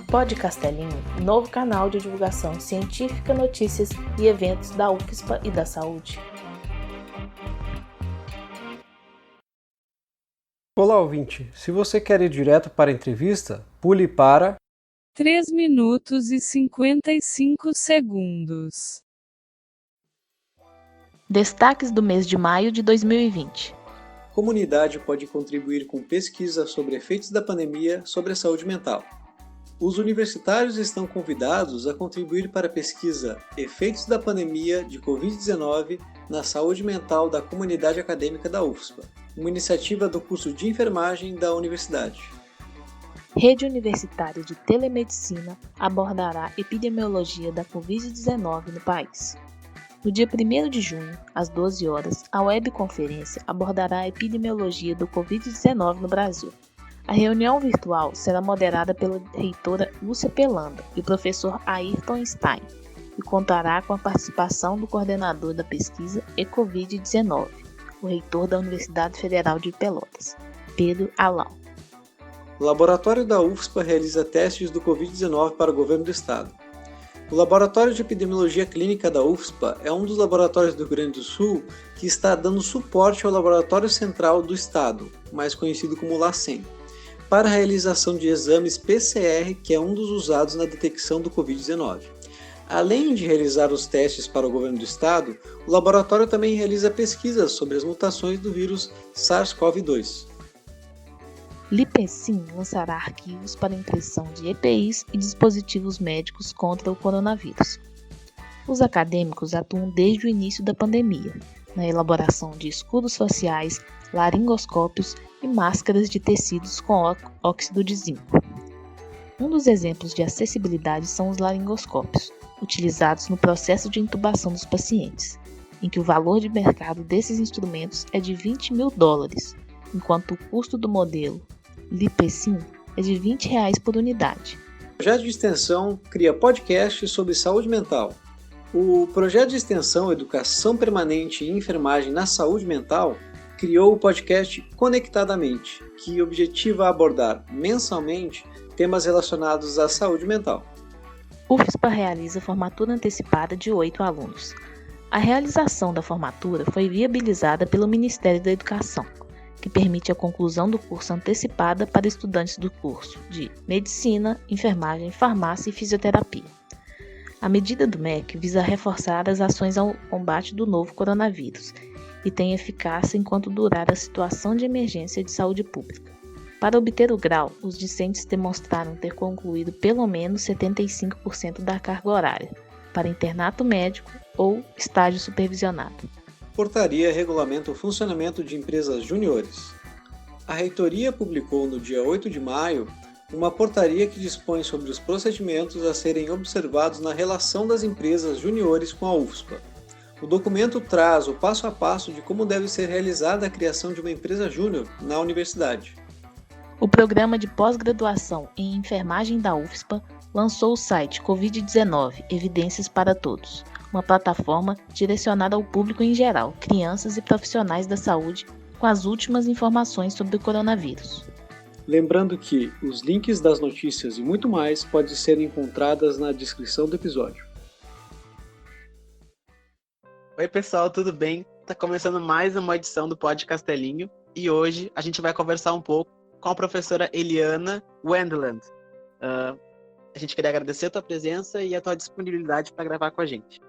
Pod Castelinho, novo canal de divulgação científica, notícias e eventos da UFSPA e da saúde. Olá, ouvinte. Se você quer ir direto para a entrevista, pule para 3 minutos e 55 segundos. Destaques do mês de maio de 2020. Comunidade pode contribuir com pesquisa sobre efeitos da pandemia sobre a saúde mental. Os universitários estão convidados a contribuir para a pesquisa Efeitos da Pandemia de Covid-19 na Saúde Mental da Comunidade Acadêmica da UFSPA, uma iniciativa do curso de enfermagem da universidade. Rede Universitária de Telemedicina abordará epidemiologia da Covid-19 no país. No dia 1º de junho, às 12 horas, a webconferência abordará a epidemiologia do Covid-19 no Brasil. A reunião virtual será moderada pela reitora Lúcia Pelanda e o professor Ayrton Stein e contará com a participação do coordenador da pesquisa eCovid-19, o reitor da Universidade Federal de Pelotas, Pedro Alau. O laboratório da UFSPA realiza testes do Covid-19 para o governo do estado. O Laboratório de Epidemiologia Clínica da UFSPA é um dos laboratórios do Rio Grande do Sul que está dando suporte ao Laboratório Central do Estado, mais conhecido como LACEN, para a realização de exames PCR, que é um dos usados na detecção do Covid-19. Além de realizar os testes para o governo do estado, o laboratório também realiza pesquisas sobre as mutações do vírus SARS-CoV-2. Lipecin lançará arquivos para impressão de EPIs e dispositivos médicos contra o coronavírus. Os acadêmicos atuam desde o início da pandemia, na elaboração de escudos faciais, laringoscópios e máscaras de tecidos com óxido de zinco. Um dos exemplos de acessibilidade são os laringoscópios, utilizados no processo de intubação dos pacientes, em que o valor de mercado desses instrumentos é de $20 mil, enquanto o custo do modelo Lipecin é de R$20 por unidade. O projeto de extensão cria podcasts sobre saúde mental. O projeto de extensão Educação Permanente e Enfermagem na Saúde Mental criou o podcast Conectadamente, que objetiva abordar mensalmente temas relacionados à saúde mental. UFSPA realiza formatura antecipada de 8 alunos. A realização da formatura foi viabilizada pelo Ministério da Educação, que permite a conclusão do curso antecipada para estudantes do curso de Medicina, Enfermagem, Farmácia e Fisioterapia. A medida do MEC visa reforçar as ações ao combate do novo coronavírus e tem eficácia enquanto durar a situação de emergência de saúde pública. Para obter o grau, os discentes demonstraram ter concluído pelo menos 75% da carga horária, para internato médico ou estágio supervisionado. Portaria regulamenta o funcionamento de empresas juniores. A reitoria publicou no dia 8 de maio uma portaria que dispõe sobre os procedimentos a serem observados na relação das empresas juniores com a UFSPA. O documento traz o passo a passo de como deve ser realizada a criação de uma empresa júnior na universidade. O programa de pós-graduação em enfermagem da UFSPA lançou o site Covid-19 Evidências para Todos, uma plataforma direcionada ao público em geral, crianças e profissionais da saúde, com as últimas informações sobre o coronavírus. Lembrando que os links das notícias e muito mais podem ser encontradas na descrição do episódio. Oi pessoal, tudo bem? Tá começando mais uma edição do Pod Castelinho e hoje a gente vai conversar um pouco com a professora Eliana Wendland. A gente queria agradecer a tua presença e a tua disponibilidade para gravar com a gente.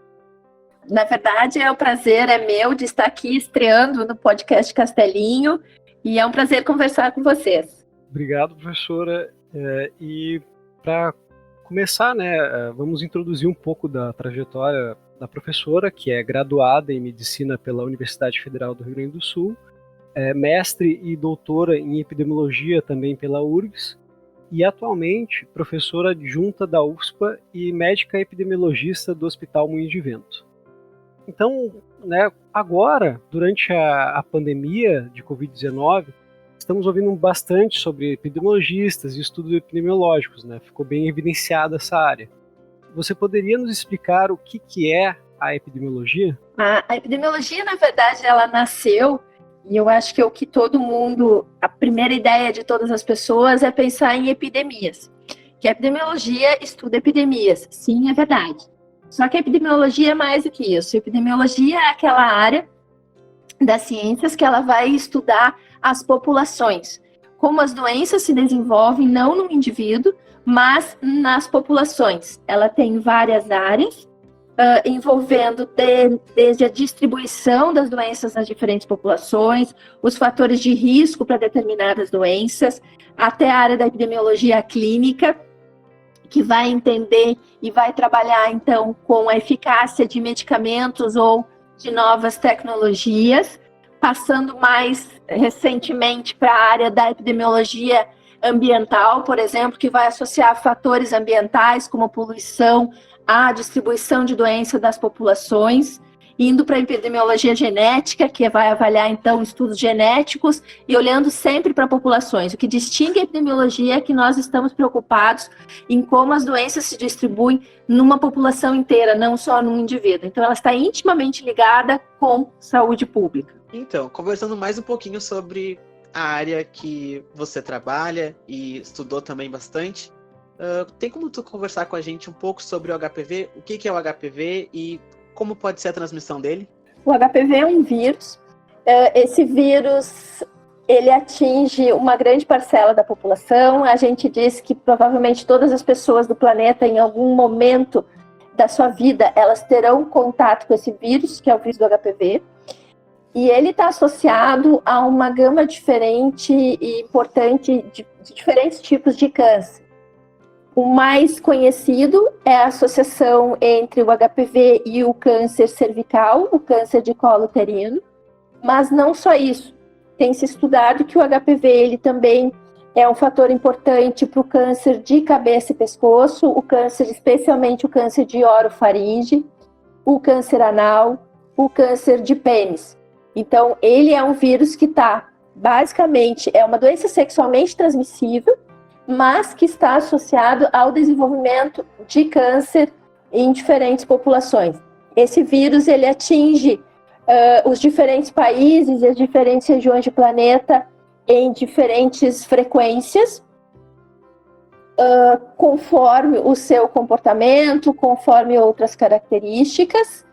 Na verdade, o prazer é meu de estar aqui estreando no podcast Castelinho e é um prazer conversar com vocês. Obrigado, professora. E para começar, vamos introduzir um pouco da trajetória da professora, que é graduada em Medicina pela Universidade Federal do Rio Grande do Sul, mestre e doutora em Epidemiologia também pela URGS, e atualmente professora adjunta da UFSPA e médica epidemiologista do Hospital Moinhos de Vento. Então, agora, durante a pandemia de Covid-19, estamos ouvindo bastante sobre epidemiologistas e estudos epidemiológicos, ficou bem evidenciada essa área. Você poderia nos explicar o que é a epidemiologia? A epidemiologia, na verdade, ela nasceu, e eu acho que a primeira ideia de todas as pessoas é pensar em epidemias. que a epidemiologia estuda epidemias. Sim, é verdade. Só que a epidemiologia é mais do que isso. A epidemiologia é aquela área das ciências que ela vai estudar as populações, como as doenças se desenvolvem, não no indivíduo, mas nas populações. Ela tem várias áreas, envolvendo desde a distribuição das doenças nas diferentes populações, os fatores de risco para determinadas doenças, até a área da epidemiologia clínica, que vai entender e vai trabalhar, então, com a eficácia de medicamentos ou de novas tecnologias, passando mais recentemente para a área da epidemiologia ambiental, por exemplo, que vai associar fatores ambientais como poluição à distribuição de doença das populações, indo para a epidemiologia genética, que vai avaliar, então, estudos genéticos e olhando sempre para populações. O que distingue a epidemiologia é que nós estamos preocupados em como as doenças se distribuem numa população inteira, não só num indivíduo. Então, ela está intimamente ligada com saúde pública. Então, conversando mais um pouquinho sobre a área que você trabalha e estudou também bastante, tem como tu conversar com a gente um pouco sobre o HPV? O que é o HPV e como pode ser a transmissão dele? O HPV é um vírus. Esse vírus, ele atinge uma grande parcela da população. A gente diz que provavelmente todas as pessoas do planeta, em algum momento da sua vida, elas terão contato com esse vírus, que é o vírus do HPV. E ele está associado a uma gama diferente e importante de diferentes tipos de câncer. O mais conhecido é a associação entre o HPV e o câncer cervical, o câncer de colo uterino, mas não só isso. Tem se estudado que o HPV ele também é um fator importante para o câncer de cabeça e pescoço, o câncer, especialmente o câncer de orofaringe, o câncer anal, o câncer de pênis. Então, ele é um vírus que basicamente, é uma doença sexualmente transmissível, mas que está associado ao desenvolvimento de câncer em diferentes populações. Esse vírus, ele atinge os diferentes países e as diferentes regiões do planeta em diferentes frequências, conforme o seu comportamento, conforme outras características,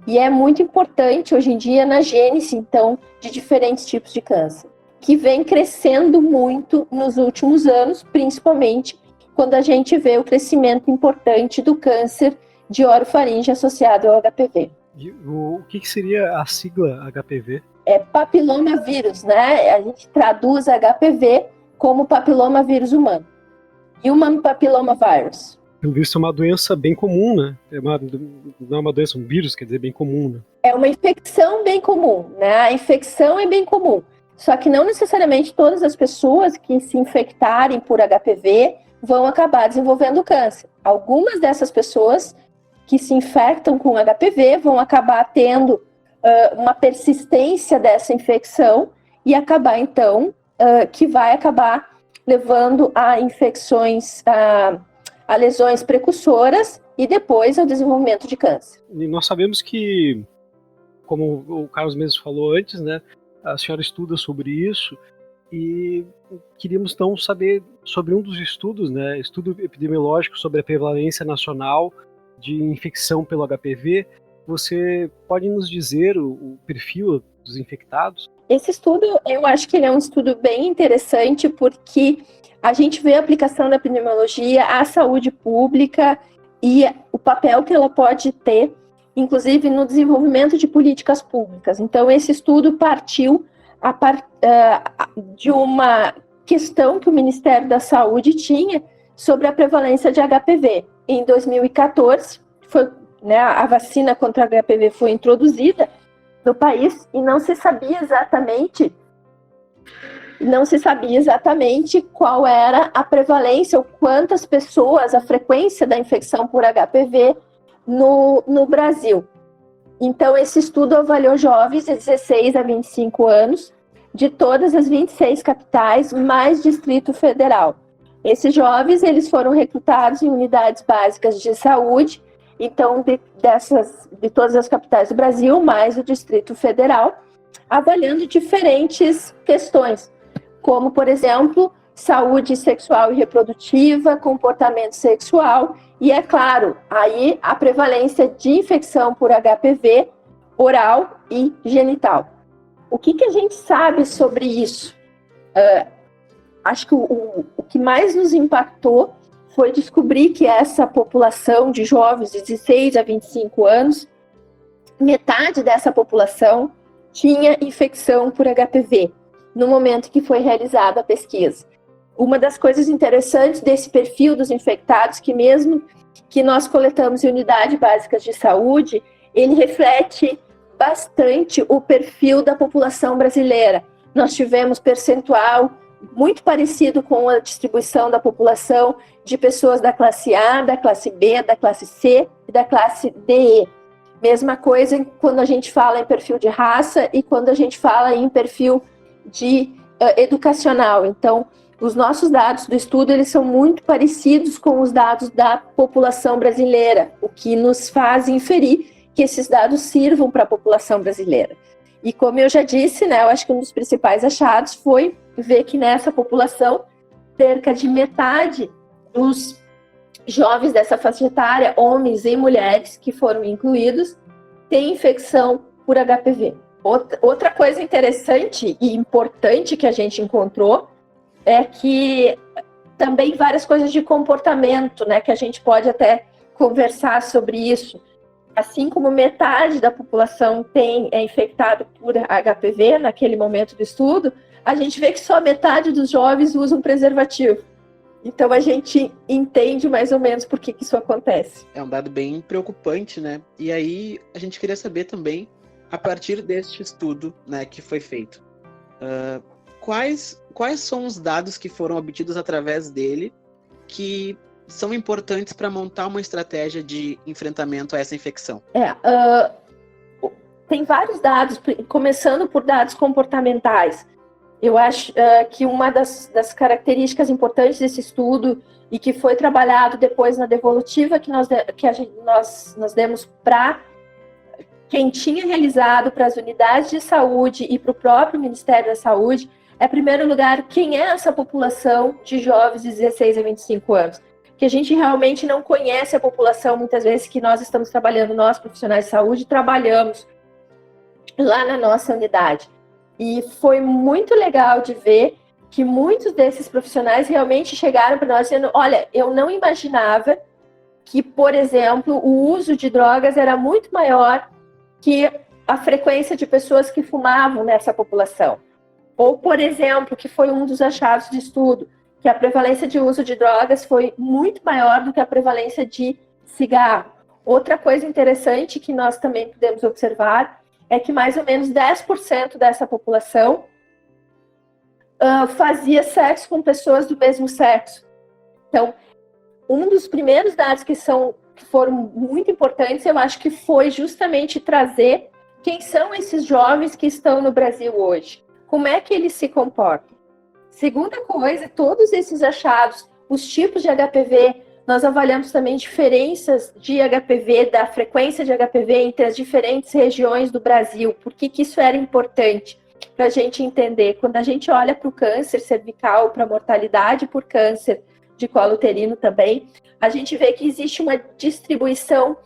e é muito importante hoje em dia na gênese, então, de diferentes tipos de câncer, que vem crescendo muito nos últimos anos, principalmente quando a gente vê o crescimento importante do câncer de orofaringe associado ao HPV. E o que seria a sigla HPV? É papilomavírus, né? A gente traduz HPV como papilomavírus humano. Human Papilloma Virus. Pelo visto é uma doença bem comum, né? Não é uma doença, um vírus, quer dizer, bem comum, né? É uma infecção bem comum, né? A infecção é bem comum. Só que não necessariamente todas as pessoas que se infectarem por HPV vão acabar desenvolvendo câncer. Algumas dessas pessoas que se infectam com HPV vão acabar tendo uma persistência dessa infecção e acabar, então, que vai acabar levando a infecções, a lesões precursoras e depois ao desenvolvimento de câncer. E nós sabemos que, como o Carlos mesmo falou antes, né? A senhora estuda sobre isso e queríamos então saber sobre um dos estudos, né, estudo epidemiológico sobre a prevalência nacional de infecção pelo HPV. Você pode nos dizer o perfil dos infectados? Esse estudo, eu acho que ele é um estudo bem interessante porque a gente vê a aplicação da epidemiologia à saúde pública e o papel que ela pode ter, inclusive no desenvolvimento de políticas públicas. Então, esse estudo partiu de uma questão que o Ministério da Saúde tinha sobre a prevalência de HPV. Em 2014, a vacina contra HPV foi introduzida no país e não se sabia exatamente qual era a prevalência ou quantas pessoas, a frequência da infecção por HPV no Brasil. Então, esse estudo avaliou jovens de 16 a 25 anos, de todas as 26 capitais, mais Distrito Federal. Esses jovens, eles foram recrutados em unidades básicas de saúde, então, de todas as capitais do Brasil, mais o Distrito Federal, avaliando diferentes questões, como, por exemplo, saúde sexual e reprodutiva, comportamento sexual e, é claro, aí a prevalência de infecção por HPV oral e genital. O que a gente sabe sobre isso? Acho que o que mais nos impactou foi descobrir que essa população de jovens de 16 a 25 anos, metade dessa população tinha infecção por HPV no momento que foi realizada a pesquisa. Uma das coisas interessantes desse perfil dos infectados, que mesmo que nós coletamos em unidades básicas de saúde, ele reflete bastante o perfil da população brasileira. Nós tivemos percentual muito parecido com a distribuição da população de pessoas da classe A, da classe B, da classe C e da classe DE. Mesma coisa quando a gente fala em perfil de raça e quando a gente fala em perfil de educacional. Então, os nossos dados do estudo, eles são muito parecidos com os dados da população brasileira, o que nos faz inferir que esses dados sirvam para a população brasileira. E como eu já disse, né, eu acho que um dos principais achados foi ver que nessa população, cerca de metade dos jovens dessa faixa etária, homens e mulheres que foram incluídos, têm infecção por HPV. Outra coisa interessante e importante que a gente encontrou é que também várias coisas de comportamento, né, que a gente pode até conversar sobre isso. Assim como metade da população é infectado por HPV naquele momento do estudo, a gente vê que só metade dos jovens usam preservativo. Então a gente entende mais ou menos por que isso acontece. É um dado bem preocupante, né? E aí a gente queria saber também, a partir deste estudo, né, que foi feito, quais são os dados que foram obtidos através dele que são importantes para montar uma estratégia de enfrentamento a essa infecção? Tem vários dados, começando por dados comportamentais. Eu acho que uma das características importantes desse estudo e que foi trabalhado depois na devolutiva que nós demos para quem tinha realizado para as unidades de saúde e para o próprio Ministério da Saúde, é, em primeiro lugar, quem é essa população de jovens de 16 a 25 anos. Que a gente realmente não conhece a população, muitas vezes, que nós estamos trabalhando, nós profissionais de saúde, trabalhamos lá na nossa unidade. E foi muito legal de ver que muitos desses profissionais realmente chegaram para nós dizendo, olha, eu não imaginava que, por exemplo, o uso de drogas era muito maior que a frequência de pessoas que fumavam nessa população. Ou, por exemplo, que foi um dos achados de estudo, que a prevalência de uso de drogas foi muito maior do que a prevalência de cigarro. Outra coisa interessante que nós também podemos observar é que mais ou menos 10% dessa população fazia sexo com pessoas do mesmo sexo. Então, um dos primeiros dados que foram muito importantes, eu acho que foi justamente trazer quem são esses jovens que estão no Brasil hoje. Como é que eles se comportam? Segunda coisa, todos esses achados, os tipos de HPV, nós avaliamos também diferenças de HPV, da frequência de HPV entre as diferentes regiões do Brasil. Por que isso era importante para a gente entender? Quando a gente olha para o câncer cervical, para a mortalidade por câncer de colo uterino também, a gente vê que existe uma distribuição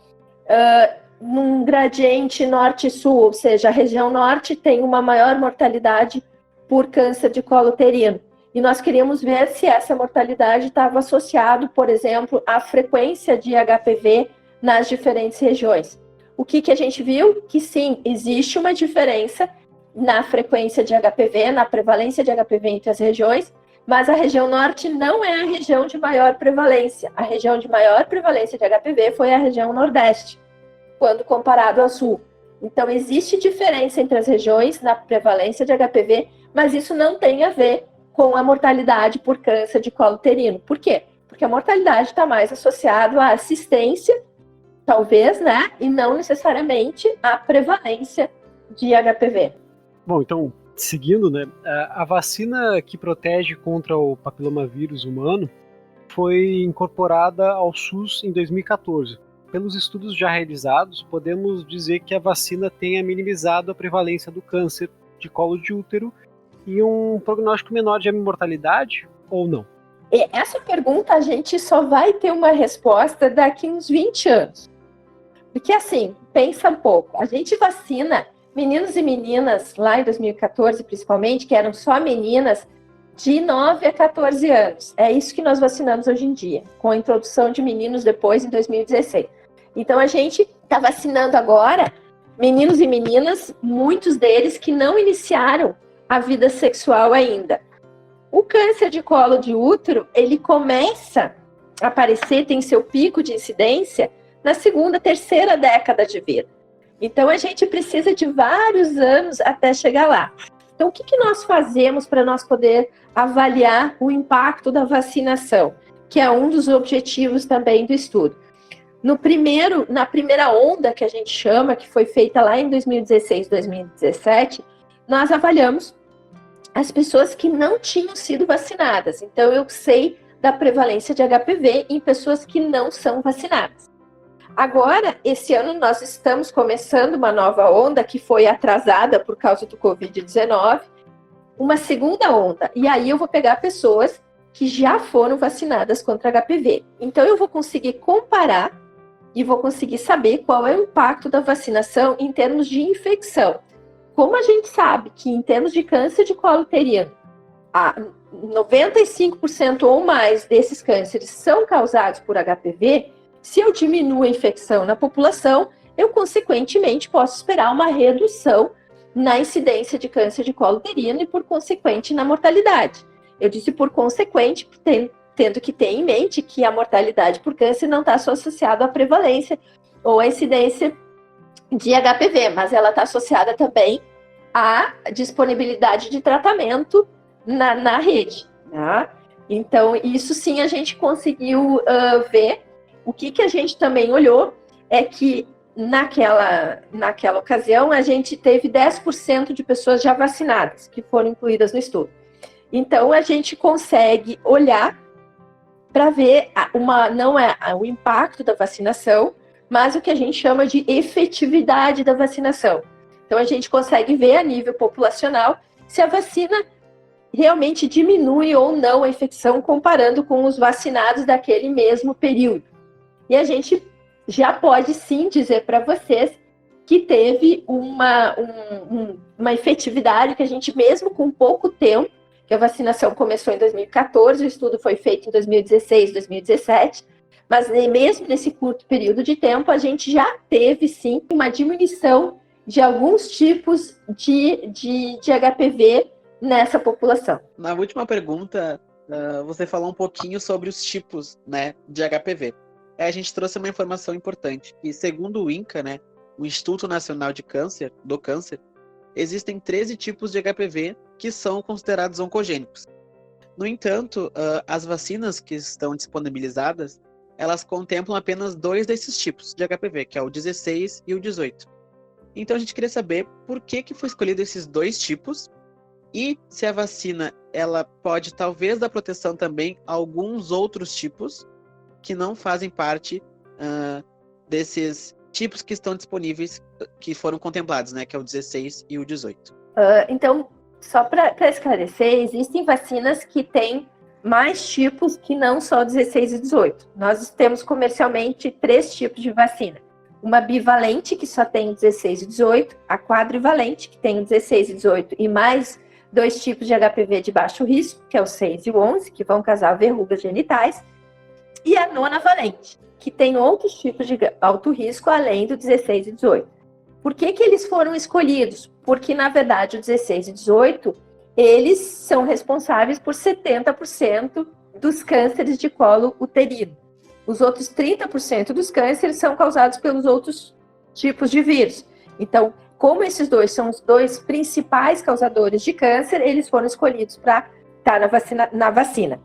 num gradiente norte-sul, ou seja, a região norte tem uma maior mortalidade por câncer de colo uterino. E nós queríamos ver se essa mortalidade estava associada, por exemplo, à frequência de HPV nas diferentes regiões. O que a gente viu? Que sim, existe uma diferença na frequência de HPV, na prevalência de HPV entre as regiões, mas a região norte não é a região de maior prevalência. A região de maior prevalência de HPV foi a região nordeste, quando comparado ao sul. Então, existe diferença entre as regiões na prevalência de HPV, mas isso não tem a ver com a mortalidade por câncer de colo uterino. Por quê? Porque a mortalidade está mais associada à assistência, talvez, né? E não necessariamente à prevalência de HPV. Bom, então, seguindo, né? A vacina que protege contra o papilomavírus humano foi incorporada ao SUS em 2014. Pelos estudos já realizados, podemos dizer que a vacina tenha minimizado a prevalência do câncer de colo de útero e um prognóstico menor de mortalidade ou não? Essa pergunta a gente só vai ter uma resposta daqui uns 20 anos. Porque assim, pensa um pouco, a gente vacina meninos e meninas, lá em 2014 principalmente, que eram só meninas, de 9 a 14 anos. É isso que nós vacinamos hoje em dia, com a introdução de meninos depois, em 2016. Então, a gente está vacinando agora meninos e meninas, muitos deles que não iniciaram a vida sexual ainda. O câncer de colo de útero, ele começa a aparecer, tem seu pico de incidência na segunda, terceira década de vida. Então, a gente precisa de vários anos até chegar lá. Então, o que nós fazemos para nós poder avaliar o impacto da vacinação, que é um dos objetivos também do estudo? Na primeira onda que a gente chama, que foi feita lá em 2016, 2017, nós avaliamos as pessoas que não tinham sido vacinadas. Então, eu sei da prevalência de HPV em pessoas que não são vacinadas. Agora, esse ano, nós estamos começando uma nova onda que foi atrasada por causa do Covid-19, uma segunda onda. E aí eu vou pegar pessoas que já foram vacinadas contra HPV. Então, eu vou conseguir comparar e vou conseguir saber qual é o impacto da vacinação em termos de infecção. Como a gente sabe que em termos de câncer de colo uterino, 95% ou mais desses cânceres são causados por HPV, se eu diminuo a infecção na população, eu consequentemente posso esperar uma redução na incidência de câncer de colo uterino e, por consequente, na mortalidade. Eu disse por consequente, tendo que ter em mente que a mortalidade por câncer não está só associada à prevalência ou à incidência de HPV, mas ela está associada também à disponibilidade de tratamento na rede. Né? Então, isso sim a gente conseguiu ver. O que a gente também olhou é que naquela ocasião a gente teve 10% de pessoas já vacinadas que foram incluídas no estudo. Então, a gente consegue olhar para ver não é o impacto da vacinação, mas o que a gente chama de efetividade da vacinação. Então, a gente consegue ver a nível populacional se a vacina realmente diminui ou não a infecção comparando com os vacinados daquele mesmo período. E a gente já pode sim dizer para vocês que teve uma efetividade que a gente, mesmo com pouco tempo, que a vacinação começou em 2014, o estudo foi feito em 2016, 2017, mas mesmo nesse curto período de tempo, a gente já teve sim uma diminuição de alguns tipos de HPV nessa população. Na última pergunta, você falou um pouquinho sobre os tipos, né, de HPV. A gente trouxe uma informação importante, que segundo o INCA, né, o Instituto Nacional do Câncer, existem 13 tipos de HPV que são considerados oncogênicos. No entanto, as vacinas que estão disponibilizadas, elas contemplam apenas 2 desses tipos de HPV, que é o 16 e o 18. Então a gente queria saber por que foi escolhido esses 2 tipos e se a vacina ela pode talvez dar proteção também a alguns outros tipos que não fazem parte desses tipos que estão disponíveis, que foram contemplados, né, que é o 16 e o 18. Então, só para esclarecer, existem vacinas que têm mais tipos que não só 16 e 18. Nós temos comercialmente 3 tipos de vacina. Uma bivalente, que só tem 16 e 18, a quadrivalente, que tem 16 e 18, e mais 2 tipos de HPV de baixo risco, que é o 6 e o 11, que vão causar verrugas genitais, e a nonavalente, que tem outros tipos de alto risco, além do 16 e 18. Por que eles foram escolhidos? Porque, na verdade, o 16 e 18, eles são responsáveis por 70% dos cânceres de colo uterino. Os outros 30% dos cânceres são causados pelos outros tipos de vírus. Então, como esses 2 são os 2 principais causadores de câncer, eles foram escolhidos para estar na vacina.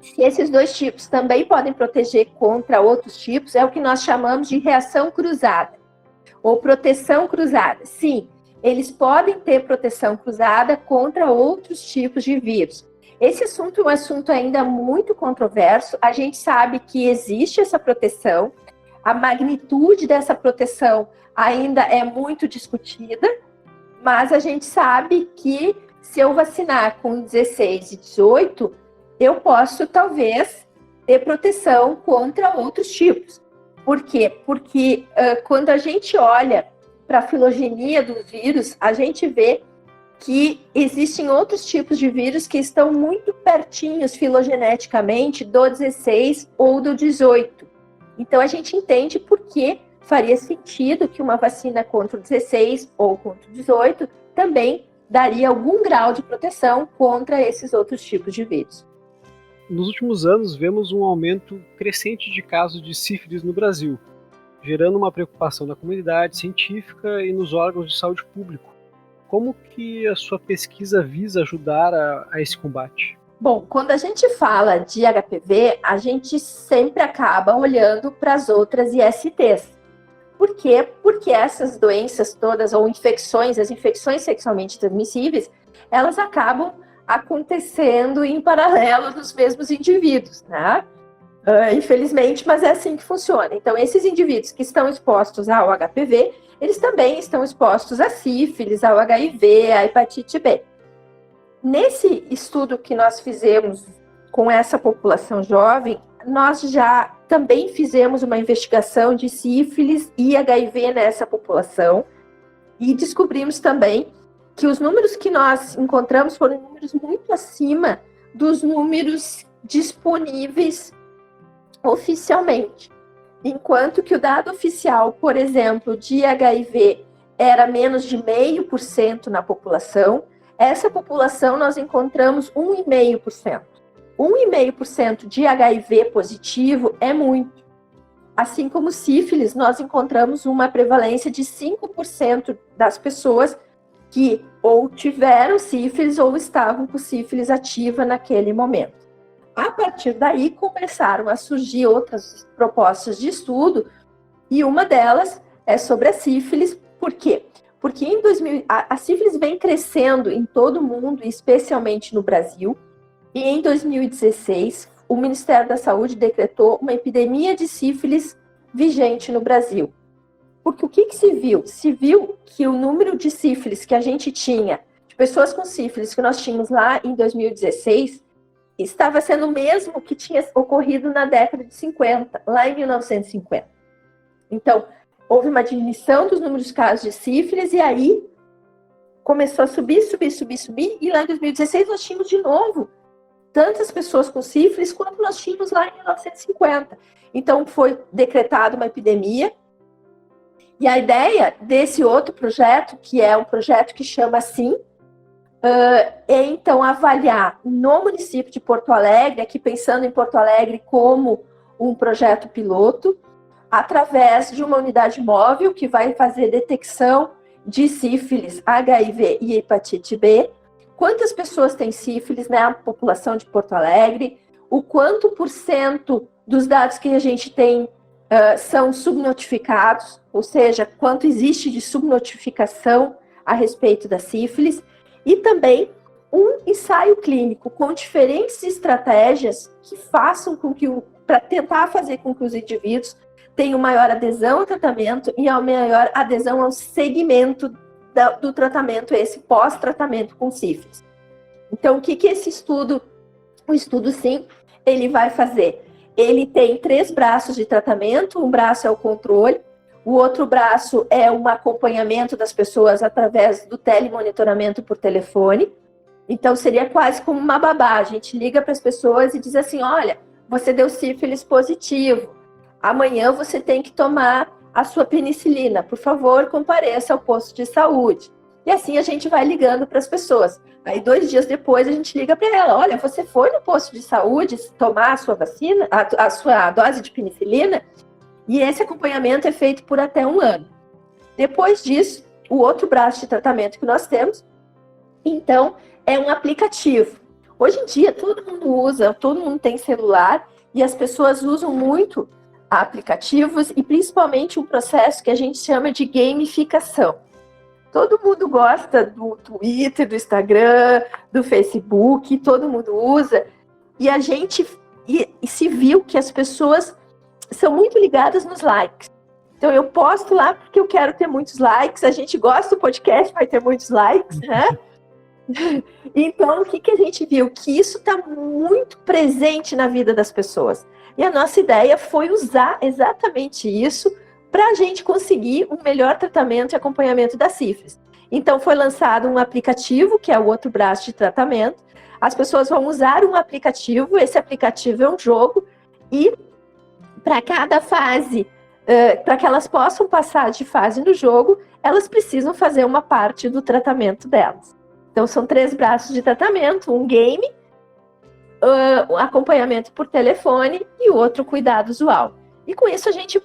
Se esses 2 tipos também podem proteger contra outros tipos, é o que nós chamamos de reação cruzada ou proteção cruzada. Sim, eles podem ter proteção cruzada contra outros tipos de vírus. Esse assunto é um assunto ainda muito controverso. A gente sabe que existe essa proteção, a magnitude dessa proteção ainda é muito discutida, mas a gente sabe que se eu vacinar com 16 e 18, eu posso, talvez, ter proteção contra outros tipos. Por quê? Porque quando a gente olha para a filogenia dos vírus, a gente vê que existem outros tipos de vírus que estão muito pertinhos filogeneticamente do 16 ou do 18. Então, a gente entende por que faria sentido que uma vacina contra o 16 ou contra o 18 também daria algum grau de proteção contra esses outros tipos de vírus. Nos últimos anos, vemos um aumento crescente de casos de sífilis no Brasil, gerando uma preocupação na comunidade científica e nos órgãos de saúde público. Como que a sua pesquisa visa ajudar a esse combate? Bom, quando a gente fala de HPV, a gente sempre acaba olhando para as outras ISTs. Por quê? Porque essas doenças todas, ou infecções, as infecções sexualmente transmissíveis, elas acabam acontecendo em paralelo nos mesmos indivíduos, né? Infelizmente, mas é assim que funciona. Então, esses indivíduos que estão expostos ao HPV, eles também estão expostos a sífilis, ao HIV, à hepatite B. Nesse estudo que nós fizemos com essa população jovem, nós já também fizemos uma investigação de sífilis e HIV nessa população e descobrimos também que os números que nós encontramos foram números muito acima dos números disponíveis oficialmente. Enquanto que o dado oficial, por exemplo, de HIV era menos de 0,5% na população, essa população nós encontramos 1,5%. 1,5% de HIV positivo é muito. Assim como sífilis, nós encontramos uma prevalência de 5% das pessoas que ou tiveram sífilis ou estavam com sífilis ativa naquele momento. A partir daí, começaram a surgir outras propostas de estudo, e uma delas é sobre a sífilis. Por quê? Porque em 2000, a sífilis vem crescendo em todo o mundo, especialmente no Brasil, e em 2016, o Ministério da Saúde decretou uma epidemia de sífilis vigente no Brasil. Porque o que se viu? Se viu que o número de sífilis que a gente tinha, de pessoas com sífilis que nós tínhamos lá em 2016, estava sendo o mesmo que tinha ocorrido na década de 50, lá em 1950. Então, houve uma diminuição dos números de casos de sífilis e aí começou a subir, e lá em 2016 nós tínhamos de novo tantas pessoas com sífilis quanto nós tínhamos lá em 1950. Então, foi decretada uma epidemia. E a ideia desse outro projeto, que é um projeto que chama assim, é então avaliar no município de Porto Alegre, aqui pensando em Porto Alegre como um projeto piloto, através de uma unidade móvel que vai fazer detecção de sífilis, HIV e hepatite B, quantas pessoas têm sífilis na população de Porto Alegre, o quanto por cento dos dados que a gente tem são subnotificados, ou seja, quanto existe de subnotificação a respeito da sífilis, e também um ensaio clínico com diferentes estratégias que façam com que, para tentar fazer com que os indivíduos tenham maior adesão ao tratamento e a maior adesão ao segmento do tratamento, esse pós-tratamento com sífilis. Então, o que esse estudo, o estudo SIM, ele vai fazer? Ele tem 3 braços de tratamento, um braço é o controle, o outro braço é um acompanhamento das pessoas através do telemonitoramento por telefone. Então, seria quase como uma babá. A gente liga para as pessoas e diz assim, olha, você deu sífilis positivo, amanhã você tem que tomar a sua penicilina, por favor, compareça ao posto de saúde. E assim a gente vai ligando para as pessoas. Aí 2 dias depois a gente liga para ela, olha, você foi no posto de saúde tomar a sua vacina, a sua dose de penicilina, e esse acompanhamento é feito por até 1 ano. Depois disso, o outro braço de tratamento que nós temos, então, é um aplicativo. Hoje em dia, todo mundo tem celular, e as pessoas usam muito aplicativos, e principalmente um processo que a gente chama de gamificação. Todo mundo gosta do Twitter, do Instagram, do Facebook, todo mundo usa, e a gente se viu que as pessoas são muito ligadas nos likes. Então eu posto lá porque eu quero ter muitos likes, a gente gosta do podcast, vai ter muitos likes, né? Então, o que a gente viu? Que isso está muito presente na vida das pessoas. E a nossa ideia foi usar exatamente isso para a gente conseguir um melhor tratamento e acompanhamento da sífilis. Então, foi lançado um aplicativo, que é o outro braço de tratamento. As pessoas vão usar um aplicativo, esse aplicativo é um jogo, e para cada fase, para que elas possam passar de fase no jogo, elas precisam fazer uma parte do tratamento delas. Então, são 3 braços de tratamento, um game, um acompanhamento por telefone e o outro cuidado usual. E com isso a gente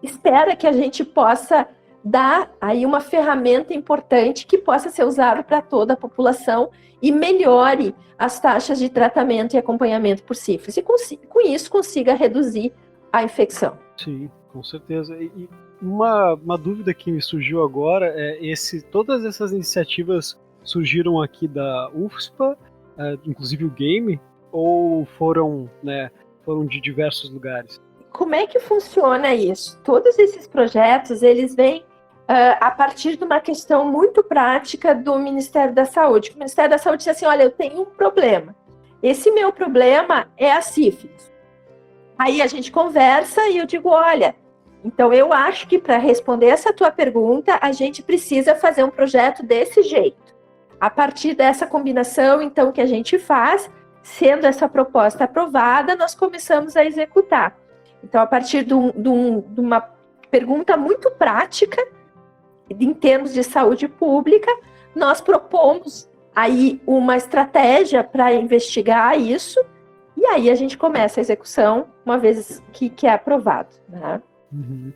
espera que a gente possa dar aí uma ferramenta importante que possa ser usada para toda a população e melhore as taxas de tratamento e acompanhamento por sífilis. E com isso consiga reduzir a infecção. Sim, com certeza. E uma dúvida que me surgiu agora é todas essas iniciativas surgiram aqui da UFSPA, inclusive o game, ou foram de diversos lugares? Como é que funciona isso? Todos esses projetos, eles vêm a partir de uma questão muito prática do Ministério da Saúde. O Ministério da Saúde diz assim, olha, eu tenho um problema. Esse meu problema é a sífilis. Aí a gente conversa e eu digo, olha, então eu acho que para responder essa tua pergunta, a gente precisa fazer um projeto desse jeito. A partir dessa combinação, então, que a gente faz, sendo essa proposta aprovada, nós começamos a executar. Então, a partir de uma pergunta muito prática, em termos de saúde pública, nós propomos aí uma estratégia para investigar isso, e aí a gente começa a execução, uma vez que é aprovado, né? Uhum.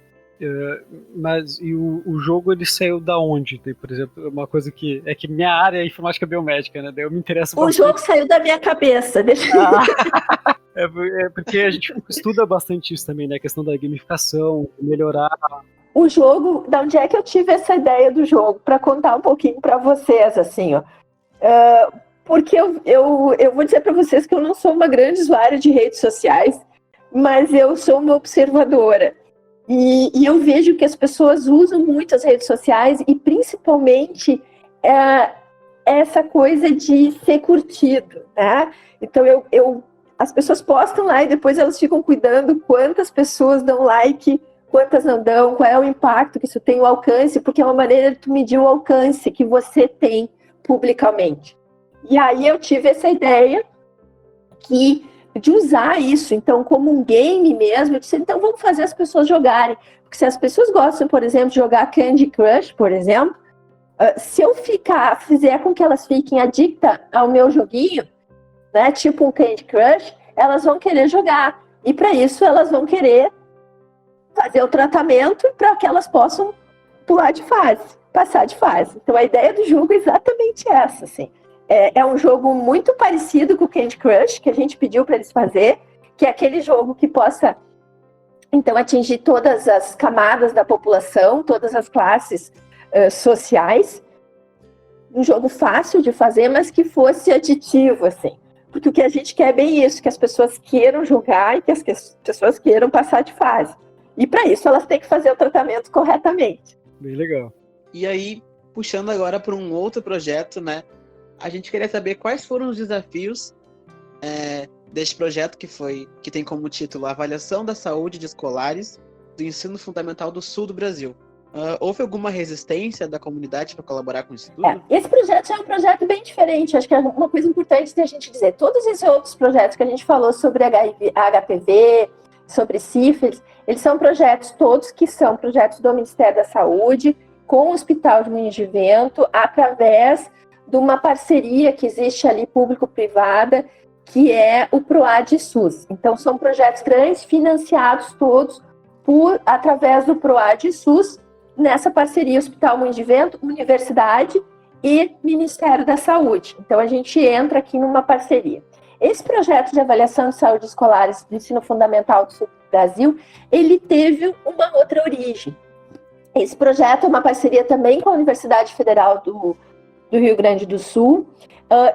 Mas e o jogo ele saiu da onde? Por exemplo, uma coisa que minha área é informática biomédica, né? Daí eu me interesso bastante. O jogo saiu da minha cabeça. É porque a gente estuda bastante isso também, né? A questão da gamificação, melhorar. O jogo, da onde é que eu tive essa ideia do jogo? Para contar um pouquinho para vocês, assim, ó. Porque eu vou dizer para vocês que eu não sou uma grande usuária de redes sociais, mas eu sou uma observadora. E eu vejo que as pessoas usam muito as redes sociais e principalmente essa coisa de ser curtido, né? Então as pessoas postam lá e depois elas ficam cuidando quantas pessoas dão like, quantas não dão, qual é o impacto que isso tem, o alcance, porque é uma maneira de tu medir o alcance que você tem publicamente. E aí eu tive essa ideia de usar isso, então, como um game mesmo. Eu disse, então vamos fazer as pessoas jogarem. Porque se as pessoas gostam, por exemplo, de jogar Candy Crush, por exemplo, se eu fizer com que elas fiquem adictas ao meu joguinho, né, tipo um Candy Crush, elas vão querer jogar. E para isso elas vão querer fazer o tratamento para que elas possam pular de fase, passar de fase. Então a ideia do jogo é exatamente essa, assim. É um jogo muito parecido com o Candy Crush, que a gente pediu para eles fazer, que é aquele jogo que possa, então, atingir todas as camadas da população, todas as classes sociais. Um jogo fácil de fazer, mas que fosse aditivo, assim. Porque o que a gente quer é bem isso, que as pessoas queiram jogar e que as pessoas queiram passar de fase. E para isso elas têm que fazer o tratamento corretamente. Bem legal. E aí, puxando agora para um outro projeto, né? A gente queria saber quais foram os desafios deste projeto que tem como título Avaliação da Saúde de Escolares do Ensino Fundamental do Sul do Brasil. Houve alguma resistência da comunidade para colaborar com isso tudo? Esse projeto é um projeto bem diferente. Acho que é uma coisa importante de a gente dizer. Todos esses outros projetos que a gente falou sobre HPV, sobre sífilis, eles são projetos todos que são projetos do Ministério da Saúde com o Hospital de Moinhos de Vento, através de uma parceria que existe ali público-privada, que é o PROAD SUS. Então, são projetos grandes, financiados todos através do PROAD SUS, nessa parceria Hospital Moinhos de Vento, Universidade e Ministério da Saúde. Então, a gente entra aqui numa parceria. Esse projeto de avaliação de saúde escolares do ensino fundamental do Sul do Brasil, ele teve uma outra origem. Esse projeto é uma parceria também com a Universidade Federal do Rio Grande do Sul,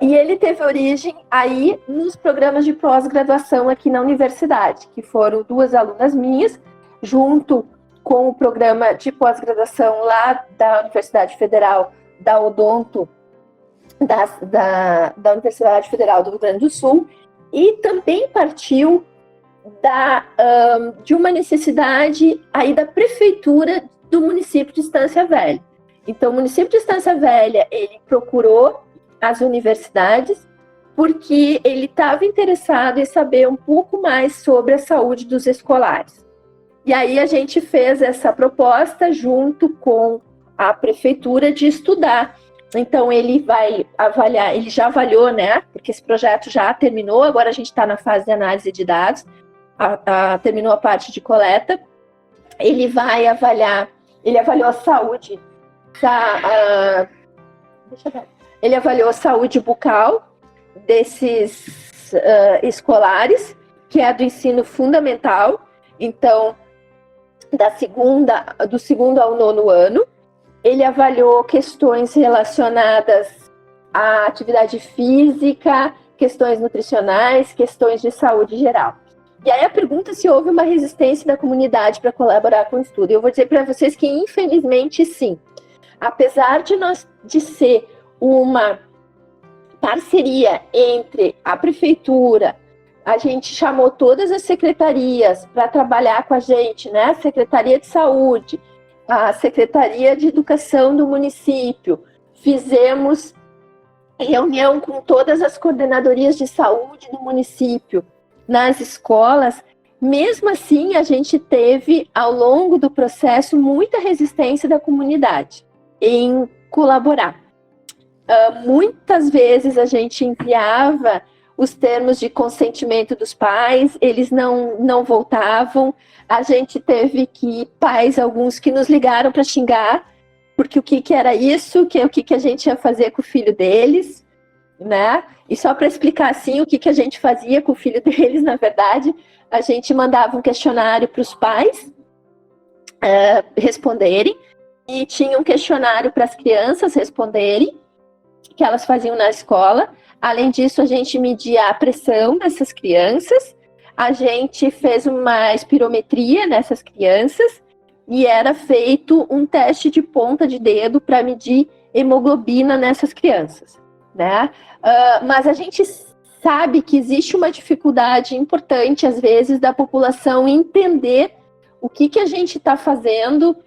e ele teve origem aí nos programas de pós-graduação aqui na universidade, que foram 2 alunas minhas, junto com o programa de pós-graduação lá da Universidade Federal da Odonto da Universidade Federal do Rio Grande do Sul, e também partiu de uma necessidade aí da prefeitura do município de Estância Velha. Então, o município de Estância Velha, ele procurou as universidades porque ele estava interessado em saber um pouco mais sobre a saúde dos escolares. E aí a gente fez essa proposta junto com a prefeitura de estudar. Então, ele vai avaliar, ele já avaliou, né? Porque esse projeto já terminou, agora a gente está na fase de análise de dados, terminou a parte de coleta. Ele vai avaliar, ele avaliou a saúde, ele avaliou a saúde bucal desses escolares, que é do ensino fundamental, então, do segundo ao nono ano. Ele avaliou questões relacionadas à atividade física, questões nutricionais, questões de saúde geral. E aí a pergunta se houve uma resistência da comunidade para colaborar com o estudo. Eu vou dizer para vocês que, infelizmente, sim. Apesar de ser uma parceria entre a prefeitura, a gente chamou todas as secretarias para trabalhar com a gente, né? A Secretaria de Saúde, a Secretaria de Educação do município. Fizemos reunião com todas as coordenadorias de saúde do município, nas escolas. Mesmo assim, a gente teve, ao longo do processo, muita resistência da comunidade em colaborar. Muitas vezes a gente enviava os termos de consentimento dos pais, eles não voltavam. A gente teve pais, alguns que nos ligaram para xingar, porque o que era isso, o que a gente ia fazer com o filho deles, né? E só para explicar assim o que a gente fazia com o filho deles, na verdade, a gente mandava um questionário para os pais responderem, e tinha um questionário para as crianças responderem, que elas faziam na escola. Além disso, a gente media a pressão dessas crianças, a gente fez uma espirometria nessas crianças e era feito um teste de ponta de dedo para medir hemoglobina nessas crianças, né? Mas a gente sabe que existe uma dificuldade importante, às vezes, da população entender o que a gente está fazendo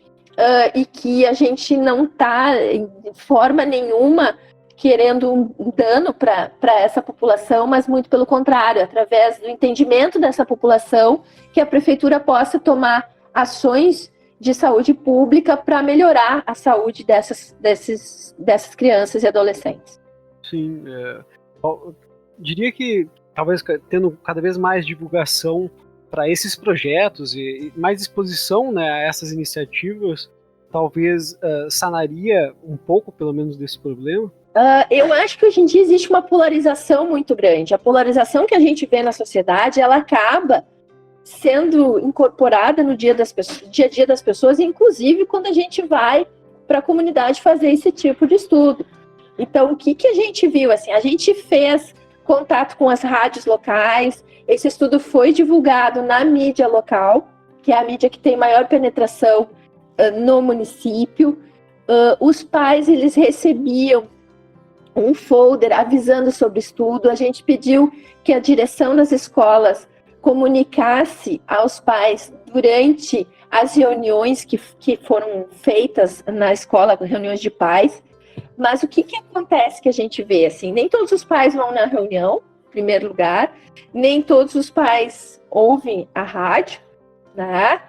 e que a gente não está, de forma nenhuma, querendo um dano para essa população, mas muito pelo contrário, através do entendimento dessa população, que a prefeitura possa tomar ações de saúde pública para melhorar a saúde dessas crianças e adolescentes. Sim, eu diria que talvez tendo cada vez mais divulgação para esses projetos e mais exposição, né, a essas iniciativas, talvez sanaria um pouco, pelo menos, desse problema. Eu acho que hoje em dia existe uma polarização muito grande. A polarização que a gente vê na sociedade, ela acaba sendo incorporada no dia a dia das pessoas, inclusive quando a gente vai para a comunidade fazer esse tipo de estudo. Então, o que a gente viu? Assim, a gente fez contato com as rádios locais, esse estudo foi divulgado na mídia local, que é a mídia que tem maior penetração no município. Os pais, eles recebiam um folder avisando sobre o estudo. A gente pediu que a direção das escolas comunicasse aos pais durante as reuniões que foram feitas na escola, reuniões de pais. Mas o que acontece que a gente vê? Assim, nem todos os pais vão na reunião, em primeiro lugar, nem todos os pais ouvem a rádio, né?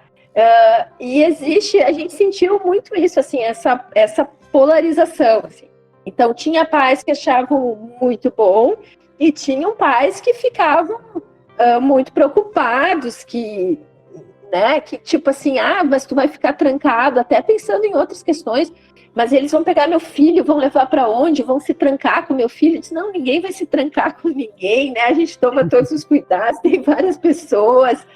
E a gente sentiu muito isso, assim, essa polarização, assim. Então, tinha pais que achavam muito bom e tinham pais que ficavam muito preocupados, que tipo assim, mas tu vai ficar trancado, até pensando em outras questões, mas eles vão pegar meu filho, vão levar para onde? Vão se trancar com meu filho? Eu disse, não, ninguém vai se trancar com ninguém, né? A gente toma todos os cuidados, tem várias pessoas,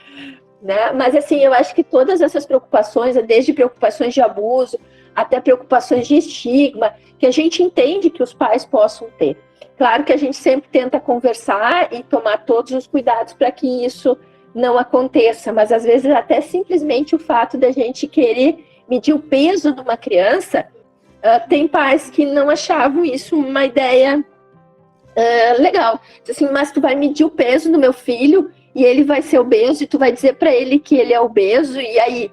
né? Mas assim, eu acho que todas essas preocupações, desde preocupações de abuso até preocupações de estigma, que a gente entende que os pais possam ter. Claro que a gente sempre tenta conversar e tomar todos os cuidados para que isso não aconteça, mas às vezes até simplesmente o fato da gente querer medir o peso de uma criança tem pais que não achavam isso uma ideia legal. Assim, mas tu vai medir o peso do meu filho e ele vai ser obeso e tu vai dizer para ele que ele é obeso e aí,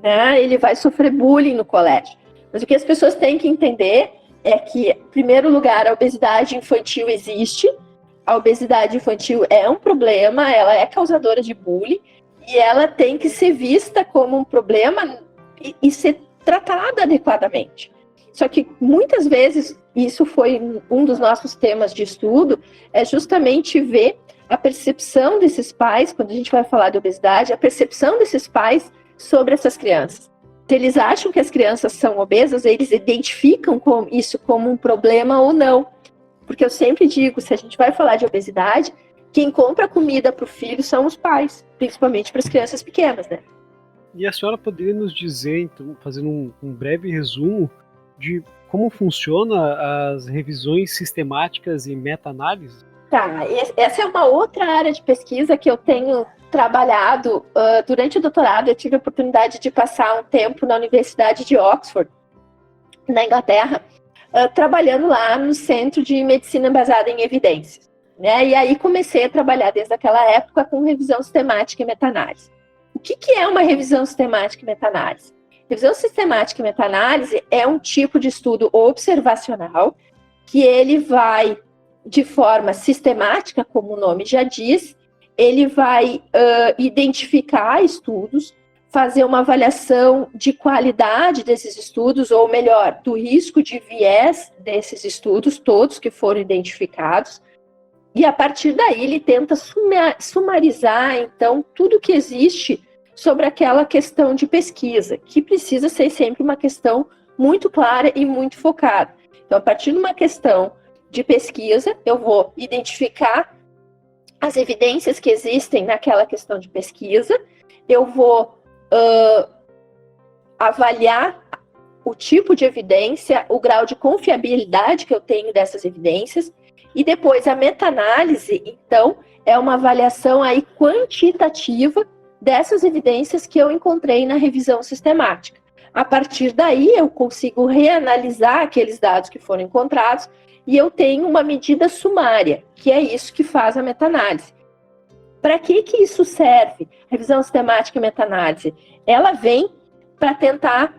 né, ele vai sofrer bullying no colégio. Mas o que as pessoas têm que entender é que, em primeiro lugar, a obesidade infantil existe. A obesidade infantil é um problema, ela é causadora de bullying e ela tem que ser vista como um problema e ser tratada adequadamente. Só que muitas vezes, isso foi um dos nossos temas de estudo, é justamente ver a percepção desses pais, quando a gente vai falar de obesidade, a percepção desses pais sobre essas crianças. Se eles acham que as crianças são obesas, eles identificam isso como um problema ou não. Porque eu sempre digo, se a gente vai falar de obesidade, quem compra comida para o filho são os pais, principalmente para as crianças pequenas, né? E a senhora poderia nos dizer, então, fazendo um breve resumo de como funciona as revisões sistemáticas e meta-análises? Tá, essa é uma outra área de pesquisa que eu tenho trabalhado. Durante o doutorado, eu tive a oportunidade de passar um tempo na Universidade de Oxford, na Inglaterra, trabalhando lá no Centro de Medicina Baseada em Evidências, né? E aí comecei a trabalhar desde aquela época com revisão sistemática e meta-análise. O que é uma revisão sistemática e meta-análise? Revisão sistemática e meta-análise é um tipo de estudo observacional que ele vai, de forma sistemática, como o nome já diz, ele vai identificar estudos, fazer uma avaliação de qualidade desses estudos, ou melhor, do risco de viés desses estudos, todos que foram identificados, e a partir daí ele tenta sumarizar, então, tudo que existe sobre aquela questão de pesquisa, que precisa ser sempre uma questão muito clara e muito focada. Então, a partir de uma questão de pesquisa, eu vou identificar as evidências que existem naquela questão de pesquisa, eu vou avaliar o tipo de evidência, o grau de confiabilidade que eu tenho dessas evidências, e depois a meta-análise, então, é uma avaliação aí quantitativa dessas evidências que eu encontrei na revisão sistemática. A partir daí, eu consigo reanalisar aqueles dados que foram encontrados e eu tenho uma medida sumária, que é isso que faz a meta-análise. Para que isso serve? Revisão sistemática e meta-análise, ela vem para tentar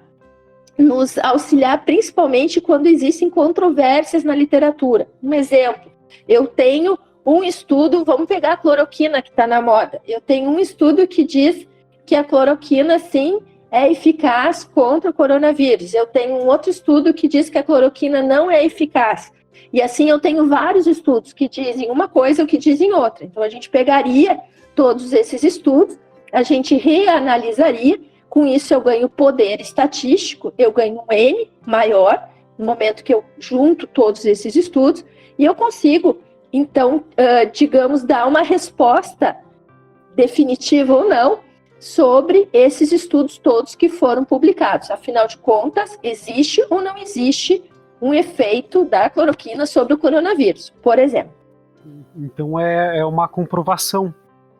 nos auxiliar, principalmente quando existem controvérsias na literatura. Um exemplo, eu tenho um estudo, vamos pegar a cloroquina que está na moda. Eu tenho um estudo que diz que a cloroquina, sim, é eficaz contra o coronavírus. Eu tenho um outro estudo que diz que a cloroquina não é eficaz. E assim eu tenho vários estudos que dizem uma coisa ou que dizem outra. Então a gente pegaria todos esses estudos, a gente reanalisaria, com isso eu ganho poder estatístico, eu ganho um N maior, no momento que eu junto todos esses estudos, e eu consigo, então, digamos, dar uma resposta definitiva ou não sobre esses estudos todos que foram publicados. Afinal de contas, existe ou não existe um efeito da cloroquina sobre o coronavírus, por exemplo. Então é uma comprovação,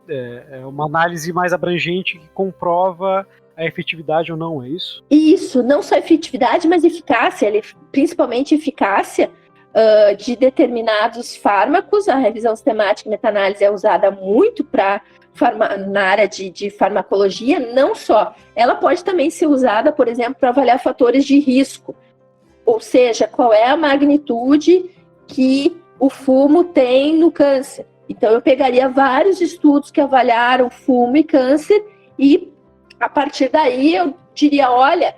é uma análise mais abrangente que comprova a efetividade ou não, é isso? Isso, não só efetividade, mas eficácia, principalmente eficácia de determinados fármacos. A revisão sistemática e meta-análise é usada muito na área de farmacologia, não só. Ela pode também ser usada, por exemplo, para avaliar fatores de risco, ou seja, qual é a magnitude que o fumo tem no câncer. Então, eu pegaria vários estudos que avaliaram fumo e câncer e, a partir daí, eu diria, olha,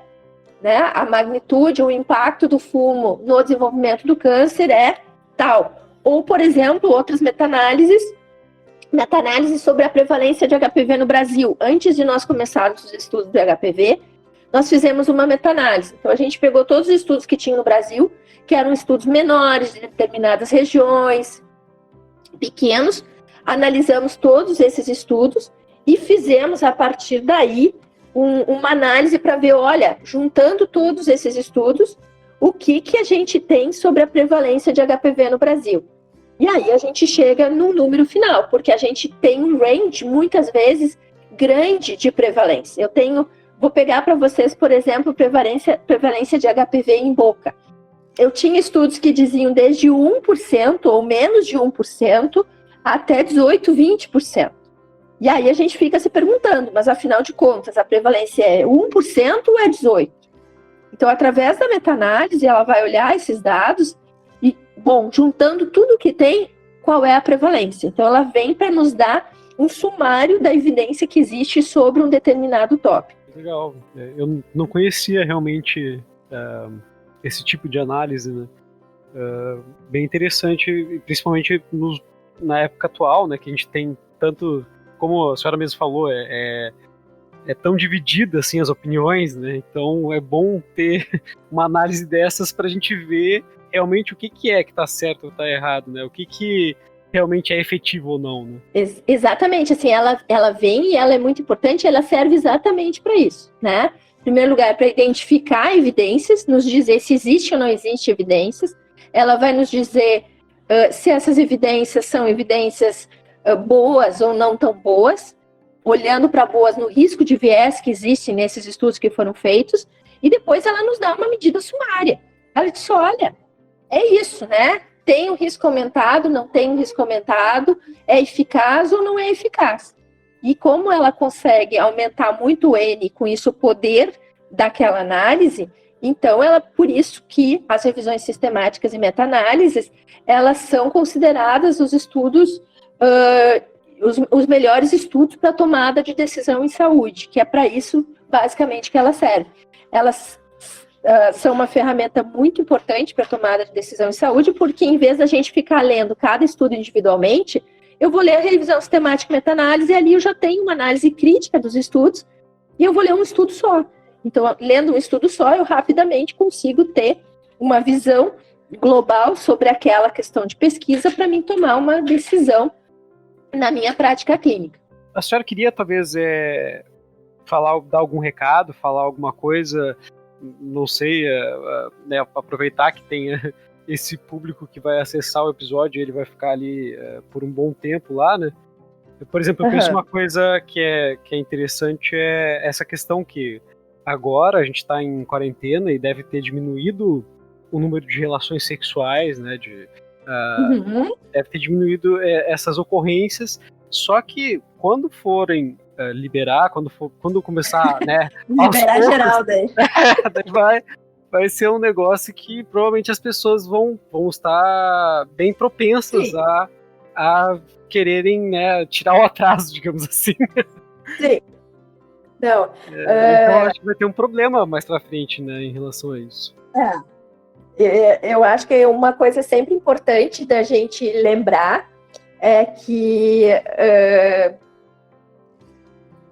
né, a magnitude, o impacto do fumo no desenvolvimento do câncer é tal. Ou, por exemplo, outras meta-análises sobre a prevalência de HPV no Brasil. Antes de nós começarmos os estudos do HPV, nós fizemos uma meta-análise. Então, a gente pegou todos os estudos que tinham no Brasil, que eram estudos menores, de determinadas regiões, pequenos, analisamos todos esses estudos e fizemos, a partir daí, uma análise para ver, olha, juntando todos esses estudos, o que a gente tem sobre a prevalência de HPV no Brasil. E aí a gente chega no número final, porque a gente tem um range, muitas vezes, grande de prevalência. Eu tenho vou pegar para vocês, por exemplo, prevalência de HPV em boca. Eu tinha estudos que diziam desde 1% ou menos de 1% até 18%, 20%. E aí a gente fica se perguntando, mas afinal de contas, a prevalência é 1% ou é 18%? Então, através da meta-análise, ela vai olhar esses dados e, bom, juntando tudo que tem, qual é a prevalência? Então, ela vem para nos dar um sumário da evidência que existe sobre um determinado tópico. Legal. Eu não conhecia realmente esse tipo de análise, né? Bem interessante, principalmente na época atual, né? Que a gente tem tanto, como a senhora mesmo falou, é tão dividida assim as opiniões, né? Então é bom ter uma análise dessas para a gente ver realmente o que está certo ou está errado, né? O que realmente é efetivo ou não, né? Exatamente, assim, ela vem e ela é muito importante, ela serve exatamente para isso, né? Em primeiro lugar, para identificar evidências, nos dizer se existe ou não existe evidências. Ela vai nos dizer se essas evidências são evidências boas ou não tão boas, olhando para boas no risco de viés que existe nesses estudos que foram feitos, e depois ela nos dá uma medida sumária. Ela diz, olha, é isso, né? Tem um risco aumentado, não tem um risco aumentado, é eficaz ou não é eficaz. E como ela consegue aumentar muito o N, com isso o poder daquela análise, então por isso que as revisões sistemáticas e meta-análises, elas são consideradas os estudos, os melhores estudos para tomada de decisão em saúde, que é para isso, basicamente, que ela serve. Elas são uma ferramenta muito importante para tomada de decisão em saúde, porque em vez da gente ficar lendo cada estudo individualmente, eu vou ler a revisão sistemática e meta-análise, e ali eu já tenho uma análise crítica dos estudos, e eu vou ler um estudo só. Então, lendo um estudo só, eu rapidamente consigo ter uma visão global sobre aquela questão de pesquisa para mim tomar uma decisão na minha prática clínica. A senhora queria, talvez, dar algum recado, falar alguma coisa, não sei, né, aproveitar que tem esse público que vai acessar o episódio, ele vai ficar ali por um bom tempo lá, né? Por exemplo, eu penso uma coisa que é interessante é essa questão que agora a gente está em quarentena e deve ter diminuído o número de relações sexuais, né? Deve ter diminuído essas ocorrências, só que quando forem liberar, quando começar, né? Liberar geral, daí. Vai ser um negócio que provavelmente as pessoas vão estar bem propensas a quererem, né, tirar o atraso, digamos assim. Sim. Não. Então acho que vai ter um problema mais pra frente, né, em relação a isso. Eu acho que uma coisa sempre importante da gente lembrar é que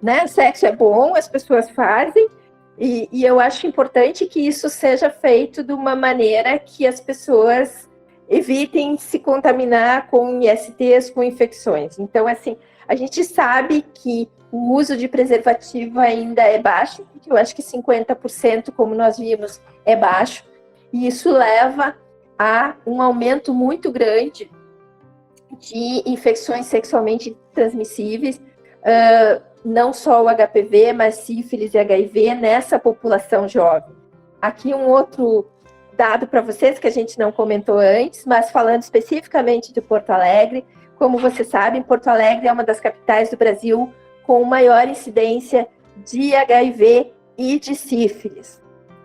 né, sexo é bom, as pessoas fazem, e eu acho importante que isso seja feito de uma maneira que as pessoas evitem se contaminar com ISTs, com infecções. Então, assim, a gente sabe que o uso de preservativo ainda é baixo, eu acho que 50%, como nós vimos, é baixo, e isso leva a um aumento muito grande de infecções sexualmente transmissíveis, não só o HPV, mas sífilis e HIV nessa população jovem. Aqui um outro dado para vocês que a gente não comentou antes, mas falando especificamente de Porto Alegre, como vocês sabem, Porto Alegre é uma das capitais do Brasil com maior incidência de HIV e de sífilis.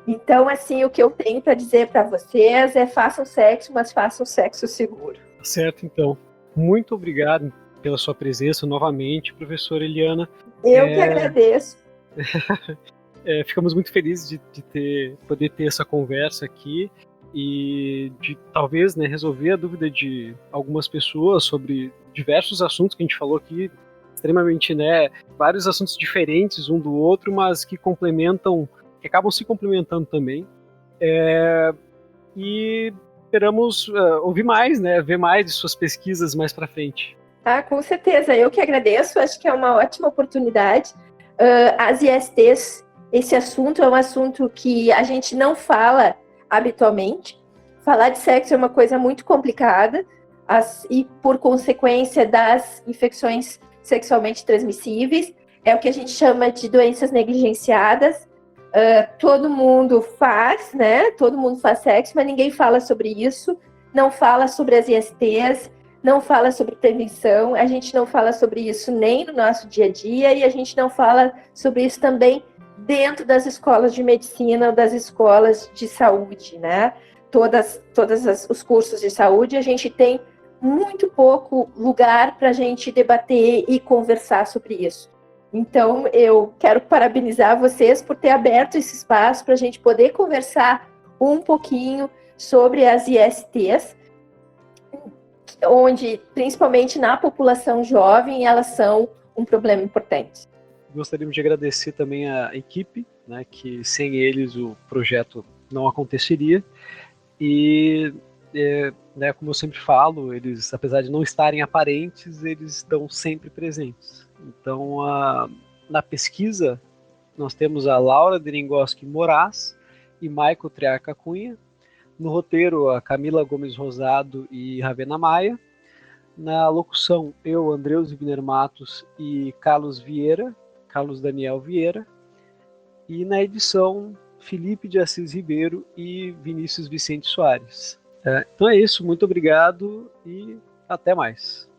Então, assim, o que eu tenho para dizer para vocês é façam sexo, mas façam sexo seguro. Certo, então. Muito obrigado pela sua presença novamente, professora Eliana. Eu que agradeço. Ficamos muito felizes de poder ter essa conversa aqui e de talvez, né, resolver a dúvida de algumas pessoas sobre diversos assuntos que a gente falou aqui, extremamente, né, vários assuntos diferentes um do outro, mas que complementam, que acabam se complementando também. E esperamos ouvir mais, né, ver mais de suas pesquisas mais para frente. Com certeza, eu que agradeço, acho que é uma ótima oportunidade. As ISTs, esse assunto é um assunto que a gente não fala habitualmente. Falar de sexo é uma coisa muito complicada, e por consequência das infecções sexualmente transmissíveis, é o que a gente chama de doenças negligenciadas. Todo mundo faz, né? Todo mundo faz sexo, mas ninguém fala sobre isso. Não fala sobre as ISTs, não fala sobre prevenção. A gente não fala sobre isso nem no nosso dia a dia e a gente não fala sobre isso também dentro das escolas de medicina ou das escolas de saúde, né? Todos os cursos de saúde, a gente tem muito pouco lugar para a gente debater e conversar sobre isso. Então, eu quero parabenizar vocês por ter aberto esse espaço para a gente poder conversar um pouquinho sobre as ISTs, onde, principalmente na população jovem, elas são um problema importante. Gostaríamos de agradecer também a equipe, né, que sem eles o projeto não aconteceria. E, né, como eu sempre falo, eles, apesar de não estarem aparentes, eles estão sempre presentes. Então, na pesquisa, nós temos a Laura Deringoski Moraes e Maico Triarca Cunha. No roteiro, a Camila Gomes Rosado e Ravena Maia. Na locução, eu, Andreus Wiener Matos e Carlos Daniel Vieira. E na edição, Felipe de Assis Ribeiro e Vinícius Vicente Soares. Então é isso, muito obrigado e até mais.